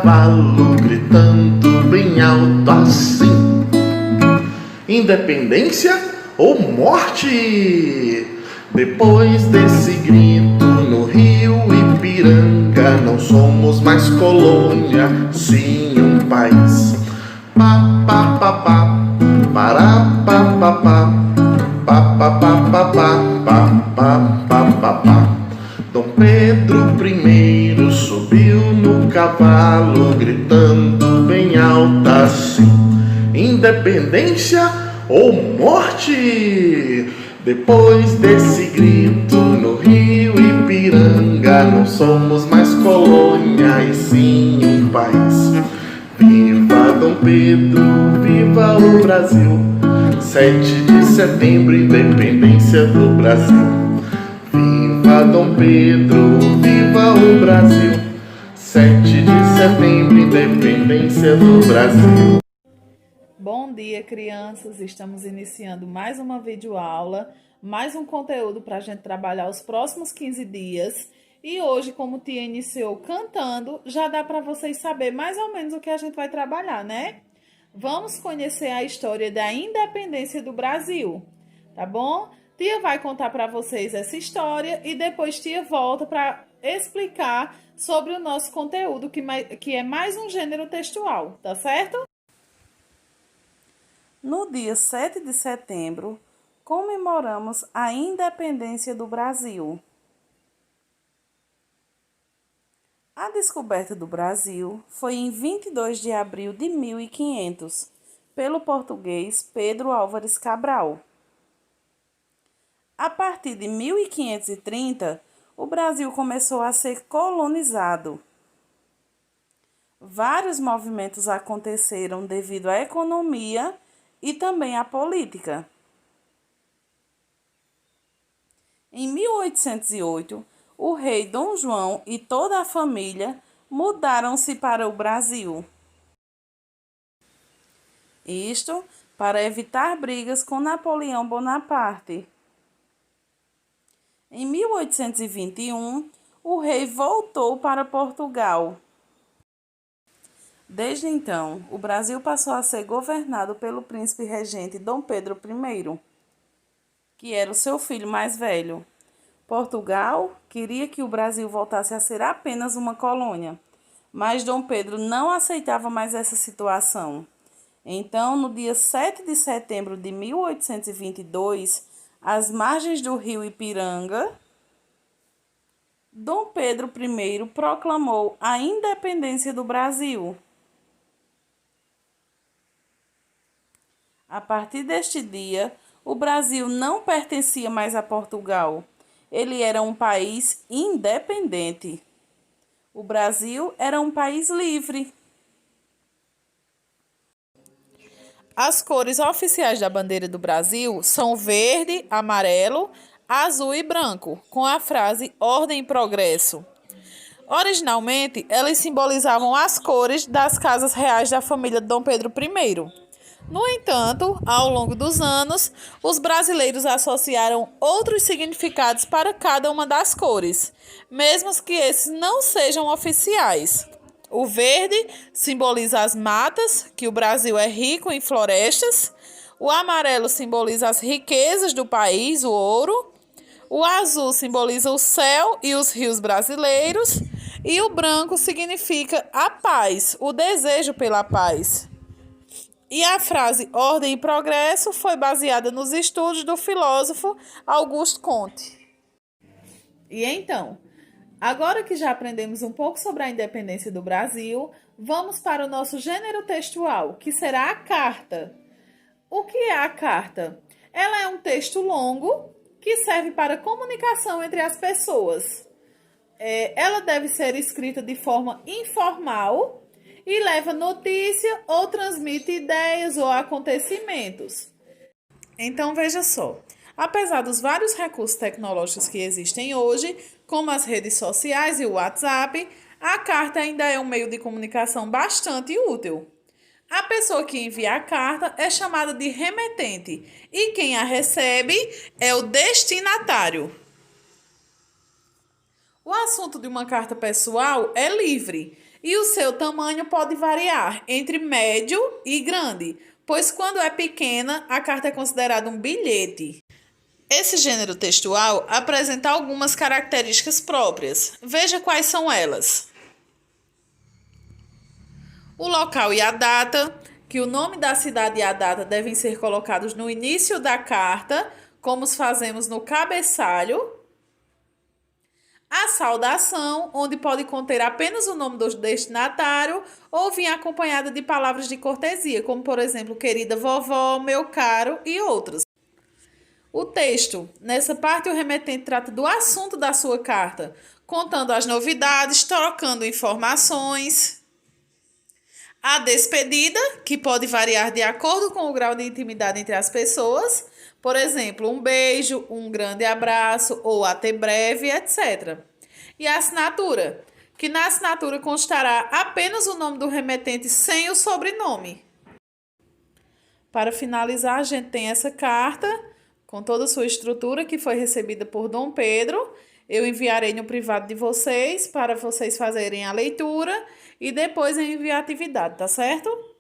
cavalo, gritando bem alto assim: independência ou morte? Depois desse grito no rio Ipiranga, não somos mais colônia, sim um país. Pá, pá, pá, pá, pará, pá, pá, pá, pá, pá, pá, pá, pá, pá, pá, pá, pá. Dom Pedro I subiu no cavalo, gritando bem alto assim: independência ou morte? Depois desse grito no rio Ipiranga, não somos mais colônia e sim um país. Viva Dom Pedro, viva o Brasil! 7 de setembro, independência do Brasil. Viva Dom Pedro, viva o Brasil! 7 de setembro, independência do Brasil. Bom dia, crianças! Estamos iniciando mais uma videoaula, mais um conteúdo para a gente trabalhar os próximos 15 dias. E hoje, como tia iniciou cantando, já dá para vocês saberem mais ou menos o que a gente vai trabalhar, né? Vamos conhecer a história da independência do Brasil, tá bom? Tia vai contar para vocês essa história e depois tia volta para explicar sobre o nosso conteúdo, que é mais um gênero textual, tá certo? No dia 7 de setembro, comemoramos a independência do Brasil. A descoberta do Brasil foi em 22 de abril de 1500, pelo português Pedro Álvares Cabral. A partir de 1530, o Brasil começou a ser colonizado. Vários movimentos aconteceram devido à economia e também à política. Em 1808, o rei Dom João e toda a família mudaram-se para o Brasil. Isto para evitar brigas com Napoleão Bonaparte. Em 1821, o rei voltou para Portugal. Desde então, o Brasil passou a ser governado pelo príncipe regente Dom Pedro I, que era o seu filho mais velho. Portugal queria que o Brasil voltasse a ser apenas uma colônia, mas Dom Pedro não aceitava mais essa situação. Então, no dia 7 de setembro de 1822, às margens do rio Ipiranga, Dom Pedro I proclamou a independência do Brasil. A partir deste dia, o Brasil não pertencia mais a Portugal. Ele era um país independente. O Brasil era um país livre. As cores oficiais da bandeira do Brasil são verde, amarelo, azul e branco, com a frase Ordem e Progresso. Originalmente, elas simbolizavam as cores das casas reais da família de Dom Pedro I. No entanto, ao longo dos anos, os brasileiros associaram outros significados para cada uma das cores, mesmo que esses não sejam oficiais. O verde simboliza as matas, que o Brasil é rico em florestas. O amarelo simboliza as riquezas do país, o ouro. O azul simboliza o céu e os rios brasileiros. E o branco significa a paz, o desejo pela paz. E a frase Ordem e Progresso foi baseada nos estudos do filósofo Auguste Comte. E então, agora que já aprendemos um pouco sobre a independência do Brasil, vamos para o nosso gênero textual, que será a carta. O que é a carta? Ela é um texto longo que serve para comunicação entre as pessoas. Ela deve ser escrita de forma informal e leva notícia ou transmite ideias ou acontecimentos. Então, veja só. Apesar dos vários recursos tecnológicos que existem hoje, como as redes sociais e o WhatsApp, a carta ainda é um meio de comunicação bastante útil. A pessoa que envia a carta é chamada de remetente e quem a recebe é o destinatário. O assunto de uma carta pessoal é livre. E o seu tamanho pode variar entre médio e grande, pois quando é pequena, a carta é considerada um bilhete. Esse gênero textual apresenta algumas características próprias. Veja quais são elas. O local e a data, que o nome da cidade e a data devem ser colocados no início da carta, como fazemos no cabeçalho. A saudação, onde pode conter apenas o nome do destinatário ou vir acompanhada de palavras de cortesia, como por exemplo, querida vovó, meu caro e outras. O texto. Nessa parte, o remetente trata do assunto da sua carta, contando as novidades, trocando informações. A despedida, que pode variar de acordo com o grau de intimidade entre as pessoas. Por exemplo, um beijo, um grande abraço ou até breve, etc. E a assinatura, que na assinatura constará apenas o nome do remetente sem o sobrenome. Para finalizar, a gente tem essa carta com toda a sua estrutura que foi recebida por Dom Pedro. Eu enviarei no privado de vocês para vocês fazerem a leitura e depois eu envio a atividade, tá certo?